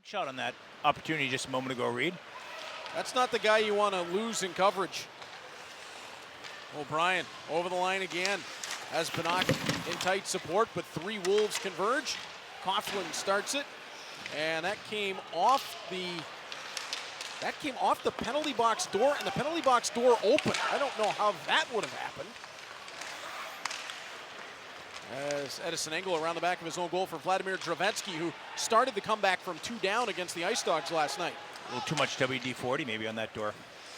Shot on that opportunity just a moment ago, Reed. That's not the guy you want to lose in coverage. O'Brien over the line again. Has Banach in tight support, but 3 Wolves converge. Coughlin starts it, and that came off the penalty box door, and the penalty box door opened. I don't know how that would have happened. As Edison Engle around the back of his own goal for Vladimir Dravetsky, who started the comeback from 2 down against the Ice Dogs last night. A little too much WD-40 maybe on that door.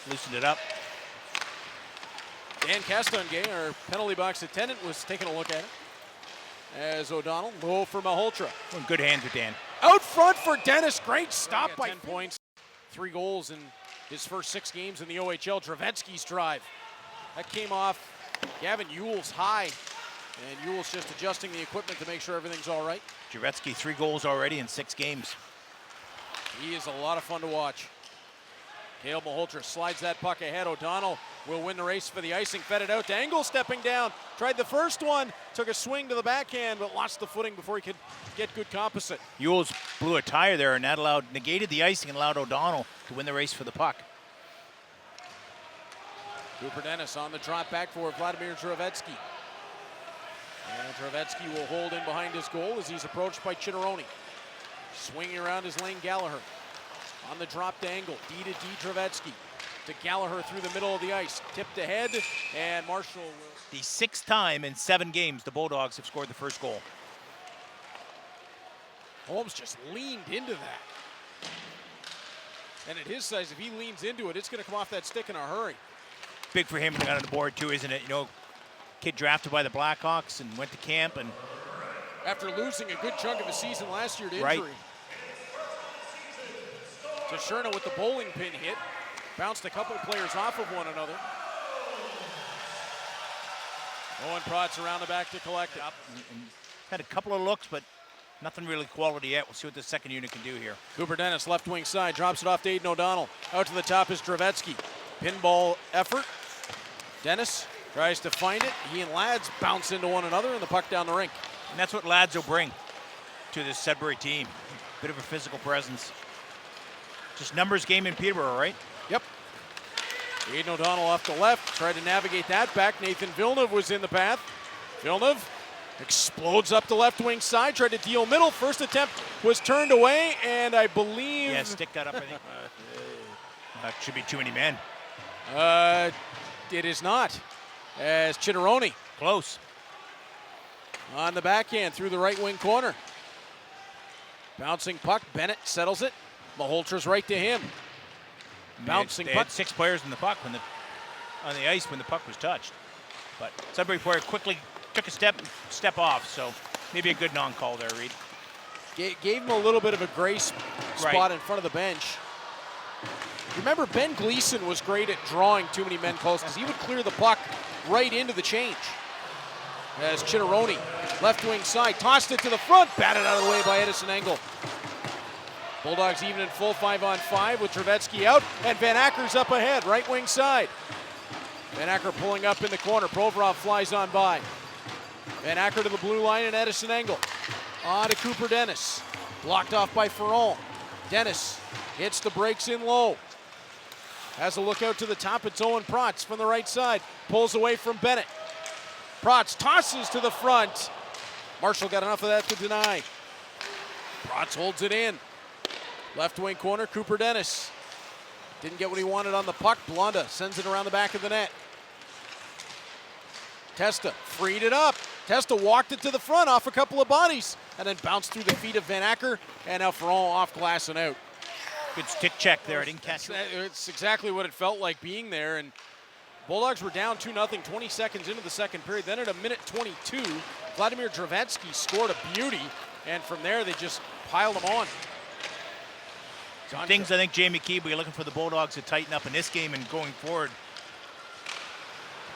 Loosened it up. Dan Castonguay, our penalty box attendant, was taking a look at it. As O'Donnell, low for Malhotra. Well, good hands with Dan. Out front for Dennis, great stop by 10 points. 3 goals in his first 6 games in the OHL. Dravetsky's drive. That came off Gavin Ewell's high. And Ewell's just adjusting the equipment to make sure everything's all right. Dravetsky 3 goals already in 6 games. He is a lot of fun to watch. Cale Malhotra slides that puck ahead. O'Donnell will win the race for the icing. Fed it out to Engle, stepping down. Tried the first one, took a swing to the backhand, but lost the footing before he could get good composite. Ewell's blew a tire there, and that negated the icing and allowed O'Donnell to win the race for the puck. Cooper Dennis on the drop back for Vladimir Dravetsky. And Dravetsky will hold in behind his goal as he's approached by Chitteroni. Swinging around his lane, Gallagher. On the drop to Engle, D to D Dravetsky. To Gallagher through the middle of the ice. Tipped ahead, and Marshall will... The 6th time in 7 games the Bulldogs have scored the first goal. Holmes just leaned into that. And at his size, if he leans into it, it's going to come off that stick in a hurry. Big for him to get on the board too, isn't it? You know, kid drafted by the Blackhawks and went to camp, and after losing a good chunk of the season last year to injury. Right. Tesherna with the bowling pin hit. Bounced a couple of players off of one another. Owen Protz around the back to collect it. And had a couple of looks, but nothing really quality yet. We'll see what the second unit can do here. Cooper Dennis, left wing side, drops it off to Aidan O'Donnell. Out to the top is Dravetsky. Pinball effort. Dennis tries to find it. He and Lads bounce into one another and the puck down the rink. And that's what Lads will bring to this Sudbury team. Bit of a physical presence. Just numbers game in Peterborough, right? Yep. Aidan O'Donnell off the left, tried to navigate that back. Nathan Villeneuve was in the path. Villeneuve explodes up the left wing side, tried to deal middle. First attempt was turned away, and I believe... Yeah, stick that up, I think. That should be too many men. It is not, as Chitteroni. Close. On the backhand through the right wing corner. Bouncing puck, Bennett settles it. Malholtra's right to him. Bouncing they puck. had 6 players in the puck on the ice when the puck was touched. But Sudbury player quickly took a step off, so maybe a good non-call there, Reed. Gave him a little bit of a grace spot in front of the bench. Remember, Ben Gleason was great at drawing too many men close because he would clear the puck right into the change. As Chitteroni, left wing side, tossed it to the front, batted out of the way by Edison Engle. Bulldogs even in full 5-on-5 with Dravetsky out, and Van Acker's up ahead, right wing side. Van Acker pulling up in the corner. Provorov flies on by. Van Acker to the blue line, and Edison Engle. On to Cooper Dennis. Blocked off by Ferron. Dennis hits the brakes in low. Has a look out to the top. It's Owen Protz from the right side. Pulls away from Bennett. Protz tosses to the front. Marshall got enough of that to deny. Protz holds it in. Left wing corner, Cooper Dennis. Didn't get what he wanted on the puck. Blonda sends it around the back of the net. Testa freed it up. Testa walked it to the front off a couple of bodies and then bounced through the feet of Van Acker, and now Ferron off glass and out. Good stick check there. I didn't catch it. It's exactly what it felt like being there, and Bulldogs were down 2-0 20 seconds into the second period. Then at a minute 22, Vladimir Dravetsky scored a beauty, and from there they just piled them on. Things I think Jamie Keeble, you're looking for the Bulldogs to tighten up in this game and going forward.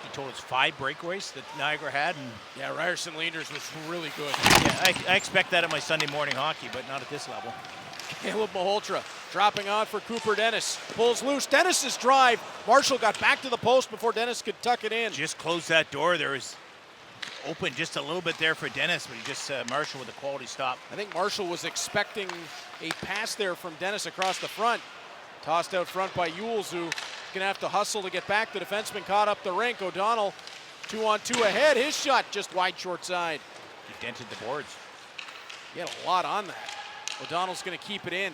He told us 5 breakaways that Niagara had. And yeah, Ryerson Leanders was really good. Yeah, I expect that at my Sunday morning hockey, but not at this level. Caleb Malhotra dropping on for Cooper Dennis. Pulls loose. Dennis's drive. Marshall got back to the post before Dennis could tuck it in. Just close that door. There is open just a little bit there for Dennis, but he just Marshall with a quality stop. I think Marshall was expecting a pass there from Dennis across the front. Tossed out front by Yules, who's going to have to hustle to get back. The defenseman caught up the rink. O'Donnell 2-on-2 ahead. His shot just wide short side. He dented the boards. He had a lot on that. O'Donnell's going to keep it in.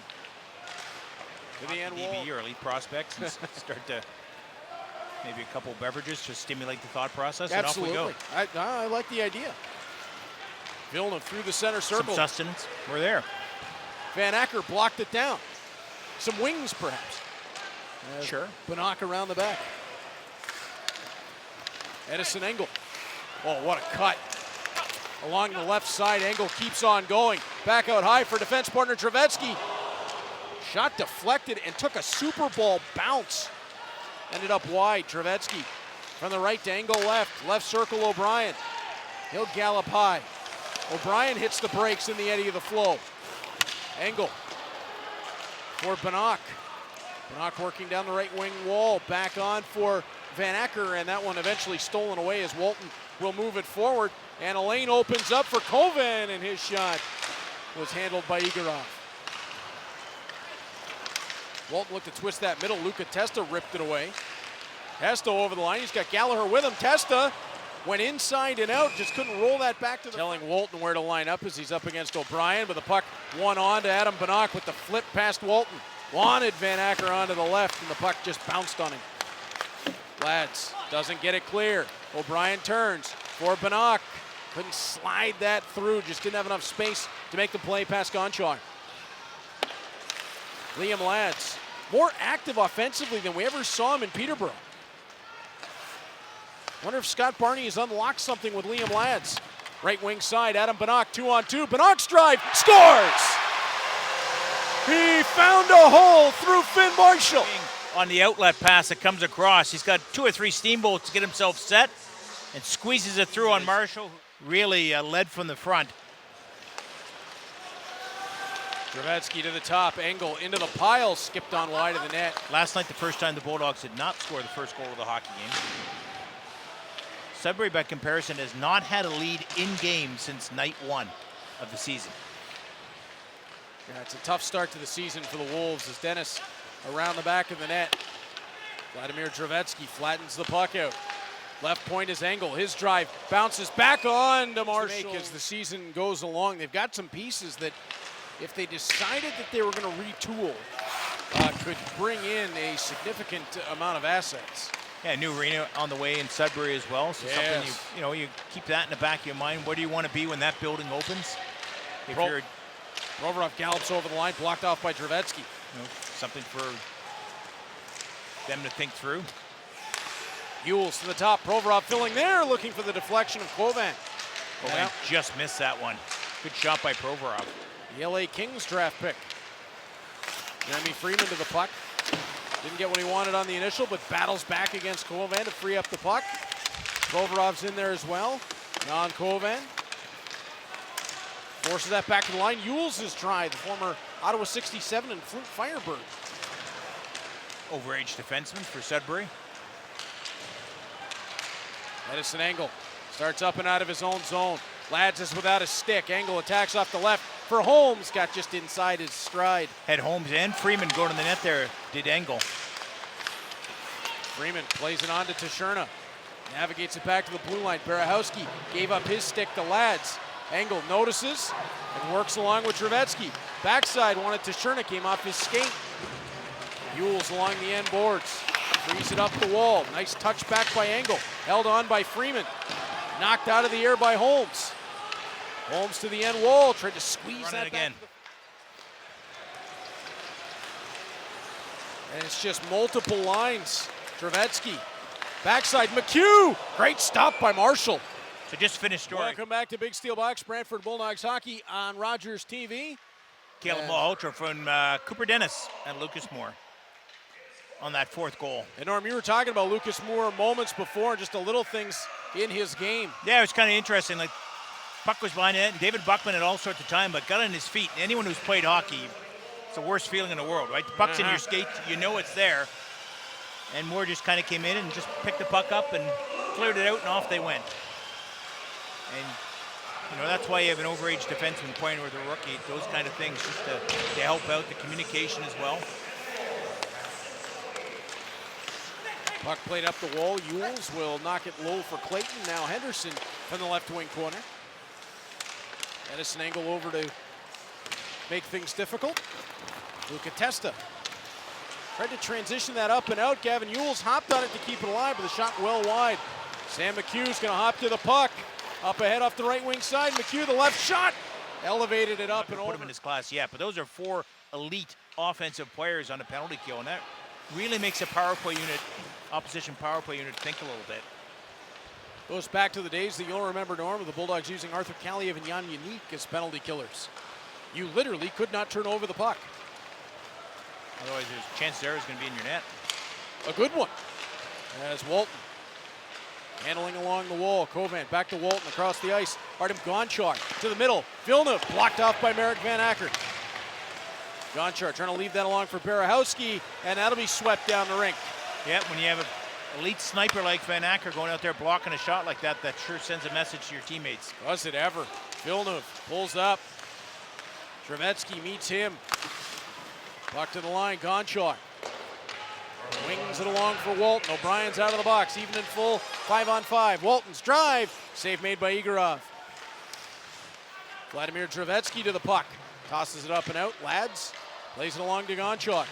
To the end wall. DB or elite prospects and start to maybe a couple beverages to stimulate the thought process. Absolutely. And off we go. I like the idea. Villeneuve through the center circle. Some sustenance. We're there. Van Acker blocked it down. Some wings, perhaps. Sure. Banach around the back. Edison Engle. Oh, what a cut. Along the left side, Engle keeps on going. Back out high for defense partner Trevetsky. Shot deflected and took a Super Bowl bounce. Ended up wide. Trevetsky from the right to Engle left. Left circle O'Brien. He'll gallop high. O'Brien hits the brakes in the eddy of the flow. Engle for Banach. Banach working down the right wing wall. Back on for Van Acker, and that one eventually stolen away as Walton will move it forward. And a lane opens up for Koven, and his shot was handled by Igorov. Walton looked to twist that middle. Luca Testa ripped it away. Testa over the line. He's got Gallagher with him. Testa went inside and out, just couldn't roll that back to the... Telling Walton where to line up as he's up against O'Brien, but the puck one on to Adam Banach with the flip past Walton. Wanted Van Acker onto the left, and the puck just bounced on him. Lads doesn't get it clear. O'Brien turns for Banach. Couldn't slide that through, just didn't have enough space to make the play past Gonchar. Liam Lads, more active offensively than we ever saw him in Peterborough. Wonder if Scott Barney has unlocked something with Liam Lads. Right wing side, Adam Banach, 2-on-2. Banach's drive, scores! He found a hole through Finn Marshall. On the outlet pass that comes across, he's got 2 or 3 steamboats to get himself set and squeezes it through on Marshall. Really led from the front. Trevetsky to the top, Engle into the pile, skipped on wide of the net. Last night, the first time the Bulldogs did not score the first goal of the hockey game. Sudbury, by comparison, has not had a lead in game since night 1 of the season. Yeah, it's a tough start to the season for the Wolves as Dennis around the back of the net. Vladimir Trevetsky flattens the puck out. Left point is Engle. His drive bounces back on to Marshall. As the season goes along, they've got some pieces that, if they decided that they were going to retool, could bring in a significant amount of assets. Yeah, new arena on the way in Sudbury as well. So yes. Something you keep that in the back of your mind. Where do you want to be when that building opens? If you're Provorov gallops over the line, blocked off by Trevetsky. Something for them to think through. Yules to the top. Provorov filling there, looking for the deflection of Kovan. Kovan just missed that one. Good shot by Provorov. The LA Kings draft pick. Jeremy Freeman to the puck. Didn't get what he wanted on the initial, but battles back against Kovan to free up the puck. Provorov's in there as well. Jan Kovan forces that back to the line. Yules has tried, the former Ottawa 67 and Flint Firebird. Overage defenseman for Sudbury. Edison Engle starts up and out of his own zone. Lads is without a stick. Engle attacks off the left for Holmes. Got just inside his stride. Had Holmes and Freeman go to the net there, did Engle. Freeman plays it on to Tashurna. Navigates it back to the blue line. Berehowski gave up his stick to Lads. Engle notices and works along with Trevetsky. Backside wanted Tashurna, came off his skate. Yules along the end boards. Frees it up the wall. Nice touch back by Engle. Held on by Freeman. Knocked out of the air by Holmes. Holmes to the end wall. Tried to squeeze that again. And it's just multiple lines. Trevetsky. Backside McHugh. Great stop by Marshall. So just finished story. Welcome back to Big Steel Box, Brantford Bulldogs hockey on Rogers TV. Caleb Malhotra from Cooper Dennis and Lucas Moore on that 4th goal. And Norm, you were talking about Lucas Moore moments before, just the little things in his game. Yeah, it was kind of interesting. Like, puck was behind it, and David Buckman at all sorts of time, but got on his feet. And anyone who's played hockey, it's the worst feeling in the world, right? The puck's in your skate, you know it's there. And Moore just kind of came in and just picked the puck up and cleared it out, and off they went. And that's why you have an overage defenseman playing with a rookie. Those kind of things just to help out the communication as well. Puck played up the wall. Yules will knock it low for Clayton. Now Henderson from the left wing corner. Edison Engle over to make things difficult. Luca Testa tried to transition that up and out. Gavin Yules hopped on it to keep it alive, but the shot well wide. Sam McHugh's going to hop to the puck. Up ahead off the right wing side. McHugh, the left shot. Elevated it up and over. Put him in his class, yeah. But those are 4 elite offensive players on a penalty kill, and that really makes a power play unit, opposition power play unit, think a little bit. Goes back to the days that you'll remember, Norm, with the Bulldogs using Arthur Kaliev and Jan Yannick as penalty killers. You literally could not turn over the puck. Otherwise, there's a chance there is going to be in your net. A good one. As Walton handling along the wall. Kovan back to Walton across the ice. Artem Gonchar to the middle. Villeneuve blocked off by Marek Van Acker. Gonchar trying to leave that along for Barahowski, and that'll be swept down the rink. Yeah, when you have an elite sniper like Van Acker going out there blocking a shot like that, that sure sends a message to your teammates. Does it ever. Villeneuve pulls up. Trevetsky meets him. Puck to the line, Gonchar. Wings it along for Walton. O'Brien's out of the box, even in full 5-on-5. Walton's drive. Save made by Igorov. Vladimir Trevetsky to the puck. Tosses it up and out. Lads plays it along to Gonchar.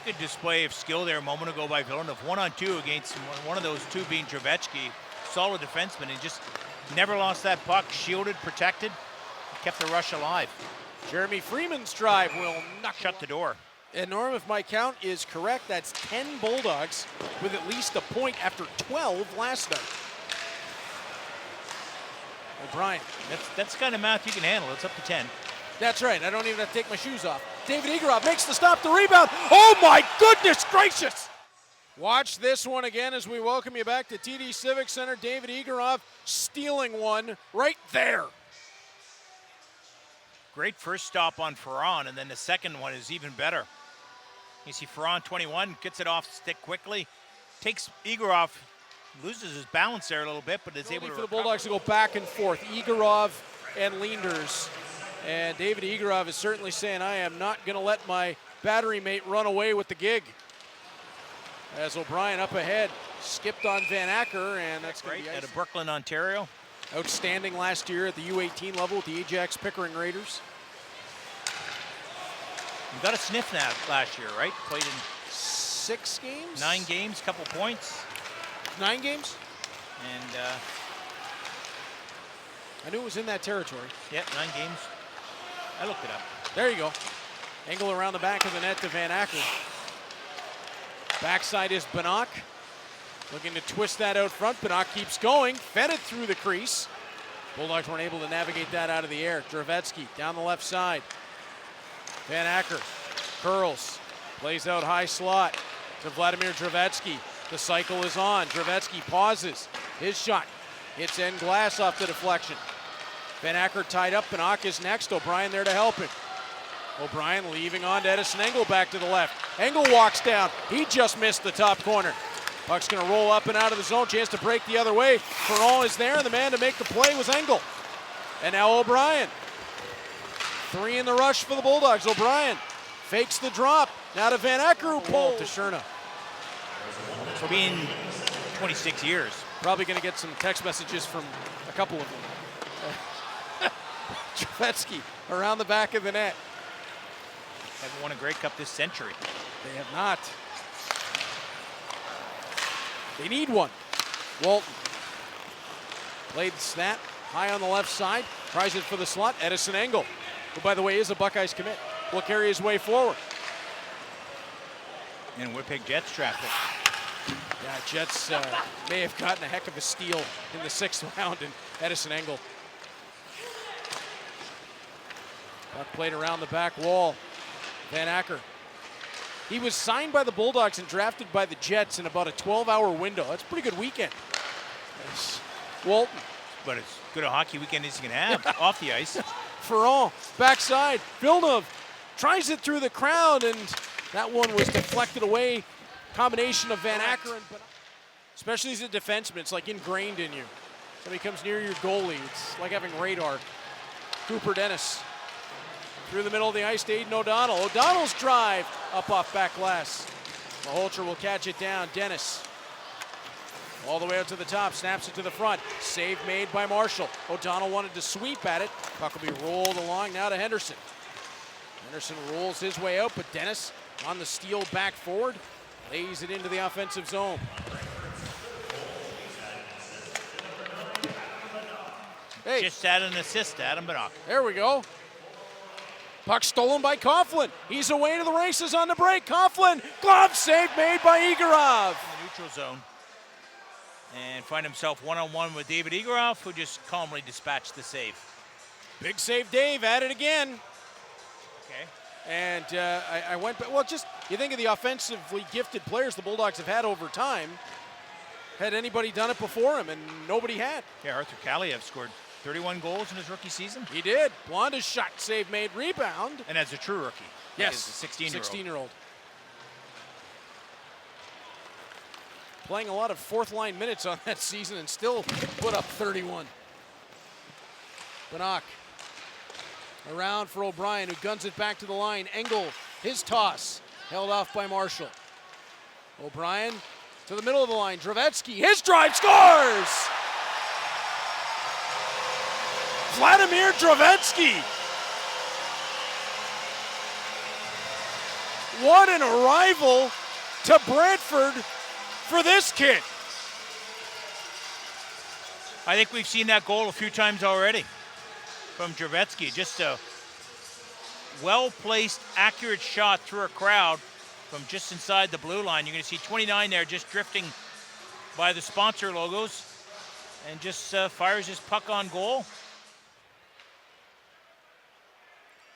Good display of skill there a moment ago by Villeneuve. 1-on-2 against one of those two being Trevetsky. Solid defenseman. He just never lost that puck. Shielded, protected. Kept the rush alive. Jeremy Freeman's drive will not shut the door. And Norm, if my count is correct, that's 10 Bulldogs with at least a point after 12 last night. O'Brien. That's the kind of math you can handle. It's up to 10. That's right. I don't even have to take my shoes off. David Igorov makes the stop, the rebound. Oh my goodness gracious! Watch this one again as we welcome you back to TD Civic Centre. David Igorov stealing one right there. Great first stop on Ferran, and then the second one is even better. You see Ferran, 21, gets it off stick quickly, takes Igorov, loses his balance there a little bit, but is able to for the Bulldogs to go back and forth. Igorov and Leenders. And David Igorov is certainly saying, I am not going to let my battery mate run away with the gig. As O'Brien up ahead, skipped on Van Acker, and that's going to be out of Brooklyn, Ontario. Outstanding last year at the U18 level with the Ajax Pickering Raiders. You got a sniff now last year, right? Played in 6 games? 9 games, couple points. 9 games? And I knew it was in that territory. Yeah, 9 games. I looked it up. There you go. Engle around the back of the net to Van Acker. Backside is Banach. Looking to twist that out front. Banach keeps going. Fed it through the crease. Bulldogs weren't able to navigate that out of the air. Trevetsky down the left side. Van Acker curls. Plays out high slot to Vladimir Trevetsky. The cycle is on. Trevetsky pauses. His shot hits end glass off the deflection. Van Acker tied up. Banach is next. O'Brien there to help him. O'Brien leaving on to Edison Engle back to the left. Engle walks down. He just missed the top corner. Puck's going to roll up and out of the zone. Chance to break the other way. Ferrand is there, and the man to make the play was Engle. And now O'Brien. 3 in the rush for the Bulldogs. O'Brien fakes the drop. Now to Van Acker, who pulled to Sherna. For being 26 years. Probably going to get some text messages from a couple of them. Trevetsky around the back of the net. Haven't won a Grey Cup this century. They have not. They need one. Walton played the snap high on the left side. Tries it for the slot. Edison Engle, who by the way is a Buckeyes commit, will carry his way forward. And Winnipeg Jets traffic. Yeah, Jets may have gotten a heck of a steal in the 6th round in Edison Engle. Puck played around the back wall. Van Acker. He was signed by the Bulldogs and drafted by the Jets in about a 12-hour window. That's a pretty good weekend. Walton. But it's good a hockey weekend as you can have off the ice. Ferrand, backside. Villeneuve tries it through the crowd, and that one was deflected away. Combination of Van Acker and especially as a defenseman, it's like ingrained in you. Somebody comes near your goalie, it's like having radar. Cooper Dennis through the middle of the ice to Aiden O'Donnell. O'Donnell's drive up off back glass. Malhotra will catch it down. Dennis all the way out to the top, snaps it to the front. Save made by Marshall. O'Donnell wanted to sweep at it. Puck will be rolled along now to Henderson. Henderson rolls his way out, but Dennis on the steal back forward, lays it into the offensive zone. Hey. Just had an assist to Adam Bannock. There we go. Puck stolen by Coughlin. He's away to the races on the break. Coughlin, glove save made by Igorov. In the neutral zone. And find himself one-on-one with David Igorov, who just calmly dispatched the save. Big save, Dave, at it again. Okay. And I went, well, just, you think of the offensively gifted players the Bulldogs have had over time. Had anybody done it before him? And nobody had. Yeah, Arthur Kaliev scored 31 goals in his rookie season. He did. Blonda's shot, save made, rebound. And as a true rookie. Yes, a 16-year-old. 16-year-old. Playing a lot of fourth-line minutes on that season and still put up 31. Bannock around for O'Brien, who guns it back to the line. Engle, his toss, held off by Marshall. O'Brien to the middle of the line. Dravetsky, his drive, scores! Vladimir Dravetsky. What an arrival to Brantford for this kid. I think we've seen that goal a few times already from Dravetsky. Just a well-placed, accurate shot through a crowd from just inside the blue line. You're going to see 29 there just drifting by the sponsor logos and just fires his puck on goal.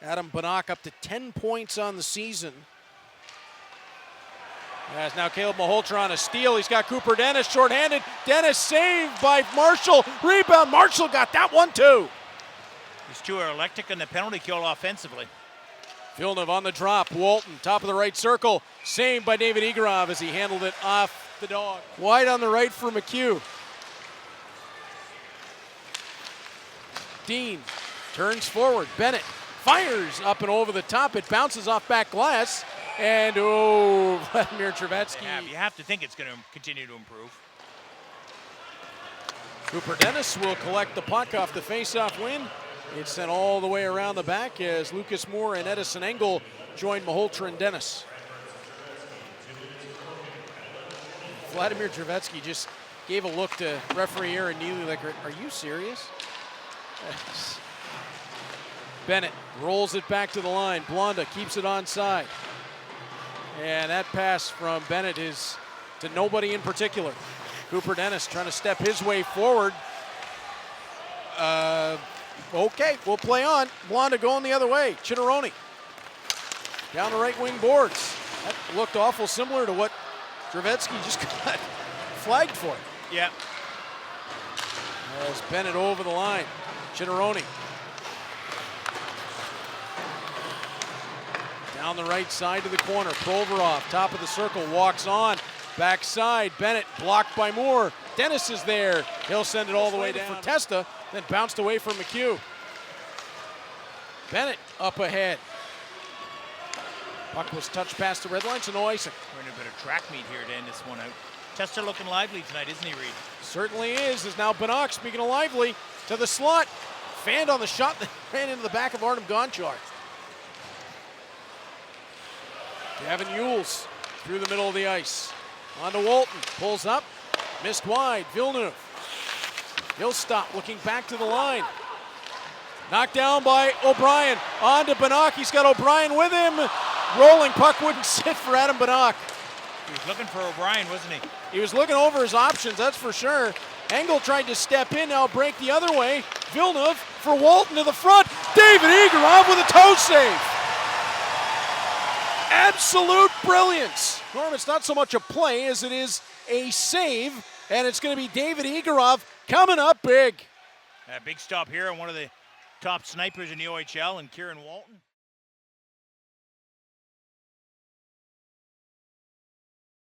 Adam Bannock up to 10 points on the season. As now Caleb Malhotra on a steal. He's got Cooper Dennis shorthanded. Dennis saved by Marshall. Rebound. Marshall got that one too. These two are electric in the penalty kill offensively. Villeneuve on the drop. Walton, top of the right circle. Saved by David Igorov as he handled it off the dog. Wide on the right for McHugh. Dean turns forward. Bennett fires up and over the top. It bounces off back glass. And Vladimir Dravetsky. You have to think it's going to continue to improve. Cooper Dennis will collect the puck off the face-off win. It's sent all the way around the back as Lucas Moore and Edison Engle join Malhotra and Dennis. Vladimir Dravetsky just gave a look to referee Aaron Neely like, are you serious? Yes. Bennett rolls it back to the line. Blonda keeps it onside. And that pass from Bennett is to nobody in particular. Cooper Dennis trying to step his way forward. Okay, we'll play on. Blonda going the other way. Chitteroni down the right wing boards. That looked awful similar to what Dravetsky just got flagged for. Yeah. As Bennett over the line. Chitteroni down the right side to the corner. Provorov, top of the circle, walks on. Backside, Bennett blocked by Moore. Dennis is there. He'll send it all the way down for Testa, then bounced away from McHugh. Bennett up ahead. Puck was touched past the red line, so no icing. We're in a bit of track meet here to end this one out. Testa looking lively tonight, isn't he, Reed? Certainly is. Is now Bannock, speaking of lively, to the slot. Fanned on the shot that ran into the back of Artem Gonchar. Gavin Yules through the middle of the ice. On to Walton, pulls up, missed wide. Villeneuve, he'll stop, looking back to the line. Knocked down by O'Brien, on to Bannock. He's got O'Brien with him. Rolling puck wouldn't sit for Adam Bannock. He was looking for O'Brien, wasn't he? He was looking over his options, that's for sure. Engle tried to step in, now break the other way. Villeneuve for Walton to the front. David Igorov with a toe save. Absolute brilliance. Norm, it's not so much a play as it is a save, and it's going to be David Igorov coming up big. A big stop here on one of the top snipers in the OHL, and Kieran Walton.